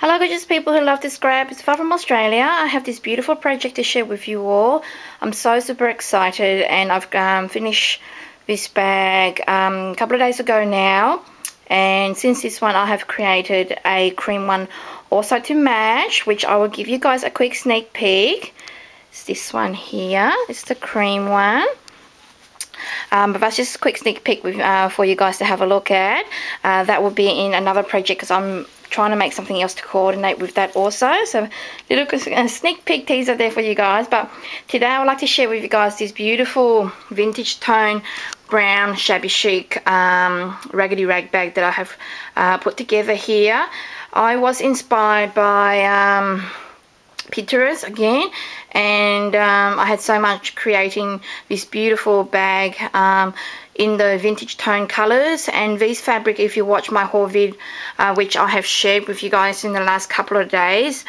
Hello gorgeous people who love to scrap. It's Far from Australia. I have this beautiful project to share with you all. I'm so super excited, and I've finished this bag a couple of days ago now, and since this one I have created a cream one also to match, which I will give you guys a quick sneak peek. It's this one here. It's the cream one. But that's just a quick sneak peek for you guys to have a look at. That will be in another project because I'm trying to make something else to coordinate with that also. So a sneak peek teaser there for you guys. But today I would like to share with you guys this beautiful vintage tone brown shabby chic raggedy rag bag that I have put together here. I was inspired by Pinterest again, and I had so much creating this beautiful bag in the vintage tone colors. And these fabric, if you watch my haul vid, which I have shared with you guys in the last couple of days,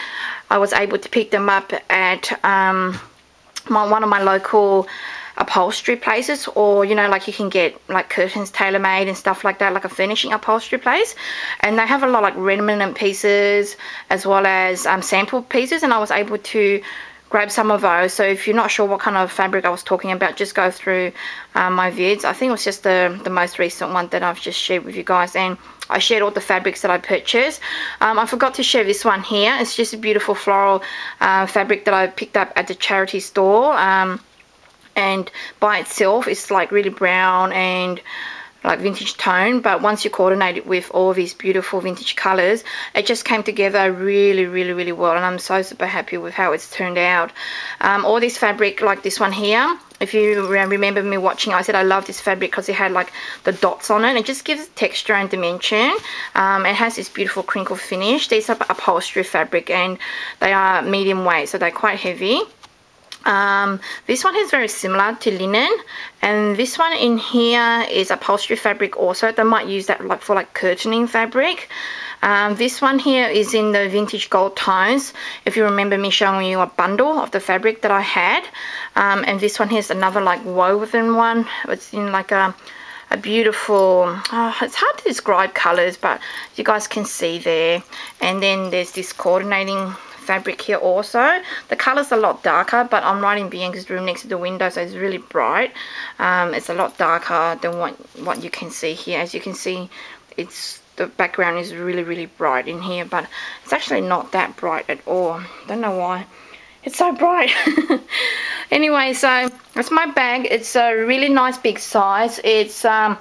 I was able to pick them up at one of my local upholstery places, or you know, like you can get like curtains tailor-made and stuff like that, like a furnishing upholstery place, and they have a lot of like remnant pieces as well as sample pieces, and I was able to grab some of those. So if you're not sure what kind of fabric I was talking about, just go through my vids. I think it was just the most recent one that I've just shared with you guys, and I shared all the fabrics that I purchased. I forgot to share this one here. It's just a beautiful floral fabric that I picked up at the charity store, and by itself it's like really brown and like vintage tone, but once you coordinate it with all these beautiful vintage colors, it just came together really well, and I'm so super happy with how it's turned out. All this fabric, like this one here, if you remember me watching, I said I love this fabric because it had like the dots on it. It just gives texture and dimension. It has this beautiful crinkle finish. These are upholstery fabric, and they are medium weight, so they're quite heavy. This one is very similar to linen, and this one in here is upholstery fabric also. They might use that like for like curtaining fabric. This one here is in the vintage gold tones, if you remember me showing you a bundle of the fabric that I had. And this one here is another like woven one. It's in like a beautiful, it's hard to describe colors, but you guys can see there. And then there's this coordinating fabric here also. The color's a lot darker, but I'm right in Bianca's room next to the window, so it's really bright. It's a lot darker than what you can see here. As you can see, the background is really bright in here, but it's actually not that bright at all. Don't know why it's so bright. Anyway, so that's my bag. It's a really nice big size. It's I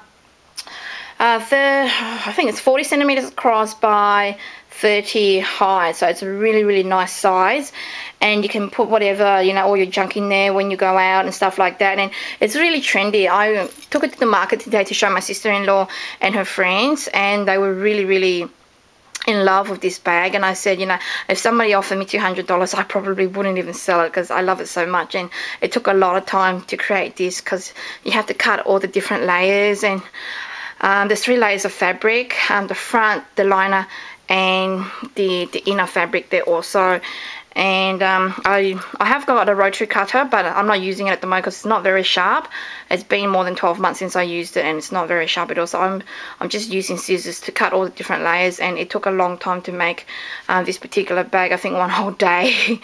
think it's 40 centimeters across by 30 high, so it's a really nice size, and you can put whatever, you know, all your junk in there when you go out and stuff like that. And it's really trendy. I took it to the market today to show my sister-in-law and her friends, and they were really in love with this bag. And I said, you know, if somebody offered me $200, I probably wouldn't even sell it because I love it so much. And it took a lot of time to create this because you have to cut all the different layers, and there's 3 layers of fabric, the front, the liner, and the inner fabric there also. And I have got a rotary cutter, but I'm not using it at the moment because it's not very sharp. It's been more than 12 months since I used it, and it's not very sharp at all. So I'm just using scissors to cut all the different layers, and it took a long time to make this particular bag. I think 1 whole day.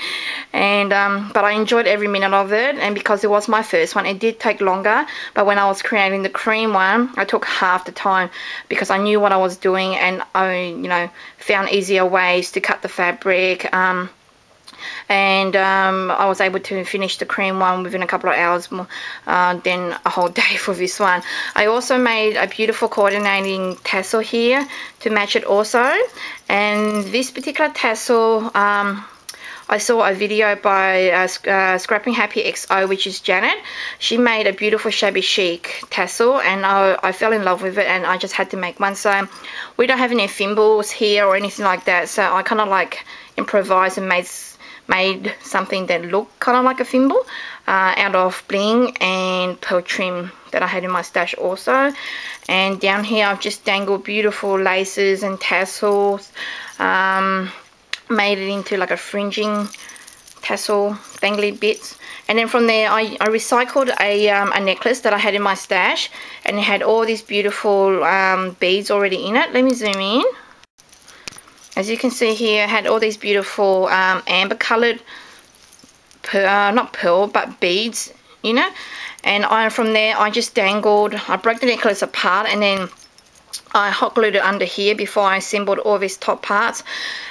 And but I enjoyed every minute of it, and because it was my first one, it did take longer. But when I was creating the cream one, I took half the time because I knew what I was doing, and I, you know, found easier ways to cut the fabric. And I was able to finish the cream one within a couple of hours more than a whole day for this one. I also made a beautiful coordinating tassel here to match it also. And this particular tassel, I saw a video by Scrapping Happy XO, which is Janet. She made a beautiful shabby chic tassel, and I fell in love with it, and I just had to make one. So we don't have any thimbles here or anything like that, so I kind of like improvised and made something that looked kind of like a thimble out of bling and pearl trim that I had in my stash also. And down here I've just dangled beautiful laces and tassels, made it into like a fringing tassel dangly bits. And then from there I recycled a necklace that I had in my stash, and it had all these beautiful beads already in it. Let me zoom in. As you can see here, I had all these beautiful amber coloured, not pearl, but beads, you know. And from there, I just dangled, I broke the necklace apart, and then I hot glued it under here before I assembled all these top parts.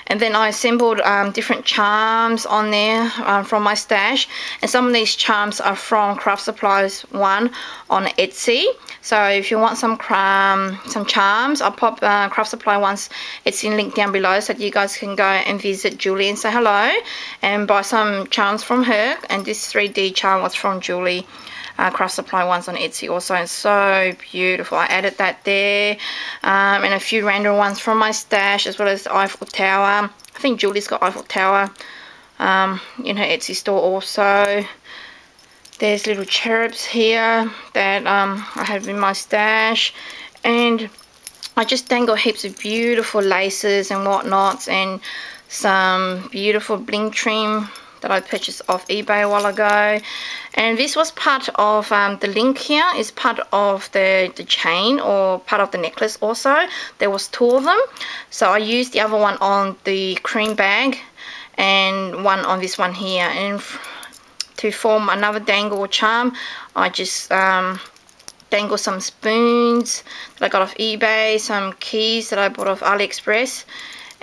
And then I assembled different charms on there from my stash. And some of these charms are from Craft Supplies 1 on Etsy. So if you want some charms, I'll pop Craft Supply 1's Etsy link down below so that you guys can go and visit Julie and say hello and buy some charms from her. And this 3D charm was from Julie. Craft Supply 1's on Etsy also, and so beautiful. I added that there, and a few random ones from my stash, as well as the Eiffel Tower. I think Julie's got Eiffel Tower in her Etsy store also. There's little cherubs here that I have in my stash, and I just dangle heaps of beautiful laces and whatnots, and some beautiful bling trim that I purchased off eBay a while ago. And this was part of the link here is part of the chain, or part of the necklace also. There was 2 of them, so I used the other one on the cream bag and one on this one here. And to form another dangle charm, I just dangle some spoons that I got off eBay, some keys that I bought off AliExpress,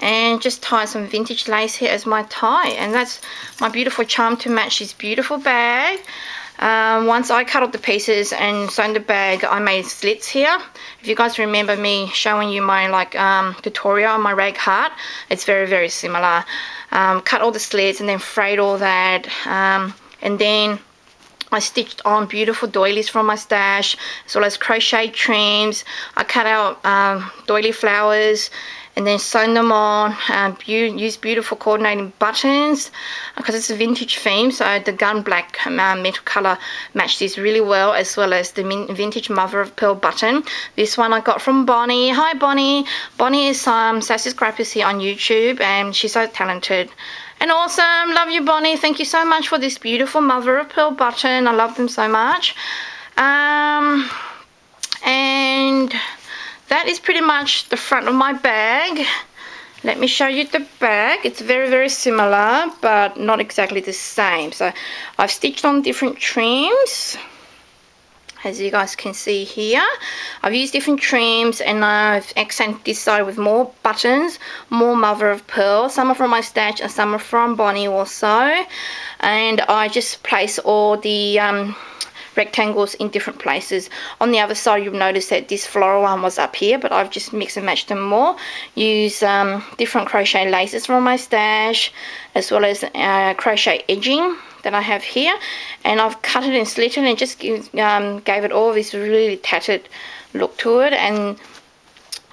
and just tie some vintage lace here as my tie. And that's my beautiful charm to match this beautiful bag. Once I cut off the pieces and sewn the bag, I made slits here. If you guys remember me showing you my tutorial on my rag heart, it's very, very similar. Cut all the slits and then frayed all that, and then I stitched on beautiful doilies from my stash, as well as crochet trims. I cut out doily flowers and then sewn them on. Used beautiful coordinating buttons because it's a vintage theme, so the gun black metal colour matched this really well, as well as the vintage mother of pearl button. This one I got from Bonnie. Hi Bonnie. Bonnie is Sassy Scrappers here on YouTube, and she's so talented and awesome. Love you, Bonnie. Thank you so much for this beautiful mother of pearl button. I love them so much. And that is pretty much the front of my bag. Let me show you the back. It's very, very similar, but not exactly the same. So I've stitched on different trims, as you guys can see here. I've used different trims, and I've accented this side with more buttons, more mother of pearl. Some are from my stash and some are from Bonnie also. And I just place all the rectangles in different places. On the other side, you'll notice that this floral one was up here, but I've just mixed and matched them more. Use different crochet laces from my stash, as well as crochet edging that I have here, and I've cut it and slit it and just gave it all this really tattered look to it. And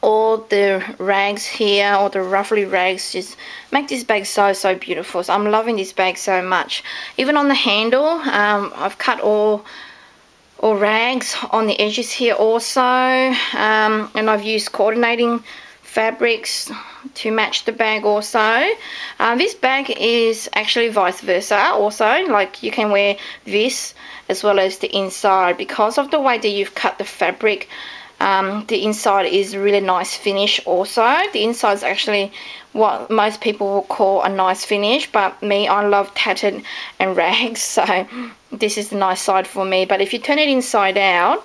all the rags here, all the ruffly rags, just make this bag so, so beautiful. So I'm loving this bag so much. Even on the handle, I've cut all rags on the edges here also, and I've used coordinating fabrics to match the bag also. This bag is actually vice versa also, like you can wear this as well as the inside. Because of the way that you've cut the fabric, the inside is a really nice finish also. The inside is actually what most people will call a nice finish, but me, I love tattered and rags, so this is the nice side for me. But if you turn it inside out,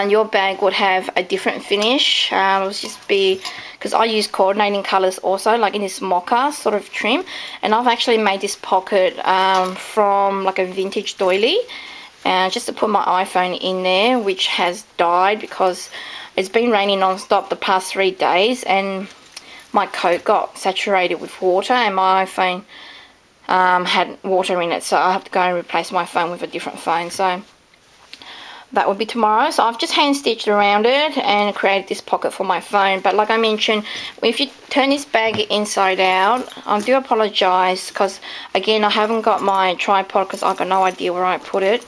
your bag would have a different finish. It'll just be, because I use coordinating colors also, like in this mocha sort of trim. And I've actually made this pocket from like a vintage doily, just to put my iPhone in there, which has died because it's been raining non-stop the past 3 days, and my coat got saturated with water, and my iPhone had water in it, so I have to go and replace my phone with a different phone. So that would be tomorrow. So I've just hand stitched around it and created this pocket for my phone. But like I mentioned, if you turn this bag inside out, I do apologize because again I haven't got my tripod because I've got no idea where I put it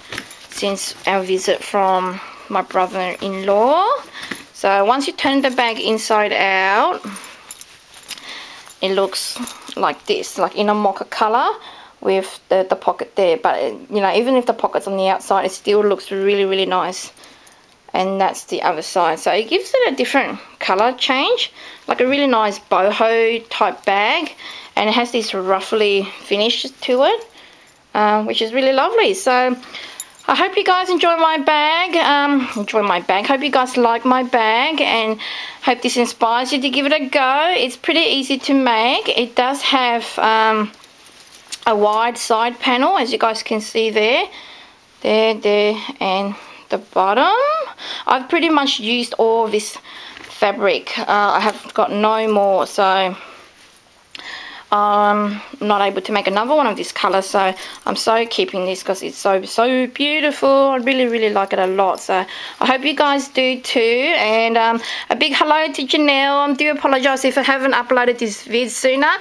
since our visit from my brother-in-law. So once you turn the bag inside out, it looks like this, like in a mocha color with the pocket there. But you know, even if the pocket's on the outside, it still looks really, really nice and that's the other side. So it gives it a different color change, like a really nice boho type bag, and it has this ruffly finish to it, which is really lovely. So I hope you guys enjoy my bag. Hope you guys like my bag, and hope this inspires you to give it a go. It's pretty easy to make. It does have a wide side panel, as you guys can see there, and the bottom. I've pretty much used all this fabric. I have got no more, so I'm not able to make another one of this color, so I'm so keeping this because it's so beautiful. I really like it a lot, so I hope you guys do too. And a big hello to Janelle. I do apologize if I haven't uploaded this vid sooner,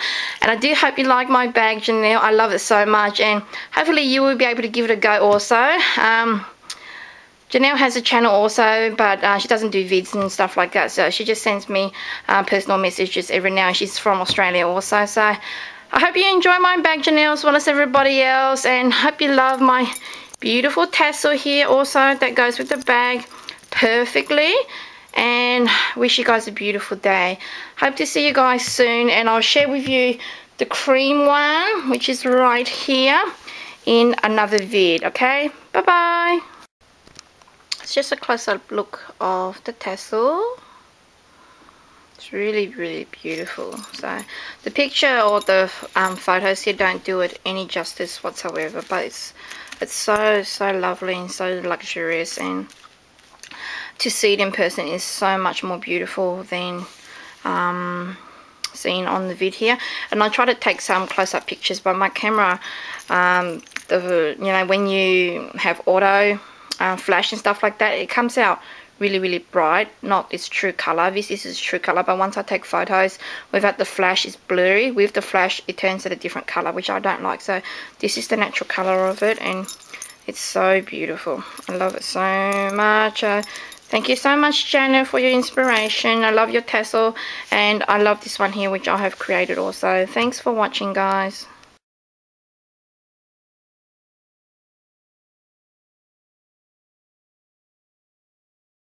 and I do hope you like my bag, Janelle. I love it so much, and hopefully you will be able to give it a go also. Janelle has a channel also, but she doesn't do vids and stuff like that, so she just sends me personal messages every now and she's from Australia also. So I hope you enjoy my bag, Janelle, as well as everybody else, and hope you love my beautiful tassel here also that goes with the bag perfectly, and wish you guys a beautiful day. Hope to see you guys soon, and I'll share with you the cream one, which is right here, in another vid. Okay, bye bye. It's just a close-up look of the tassel. It's really beautiful. So the picture or the photos here don't do it any justice whatsoever, but it's so lovely and so luxurious, and to see it in person is so much more beautiful than seen on the vid here. And I try to take some close-up pictures, but my camera, you know, when you have auto flash and stuff like that, it comes out really bright, not its true color. This is its true color, but once I take photos without the flash, it's blurry. With the flash, it turns at a different color, which I don't like. So this is the natural color of it, and it's so beautiful. I love it so much. Thank you so much, Janet, for your inspiration. I love your tassel, and I love this one here, which I have created also. Thanks for watching, guys.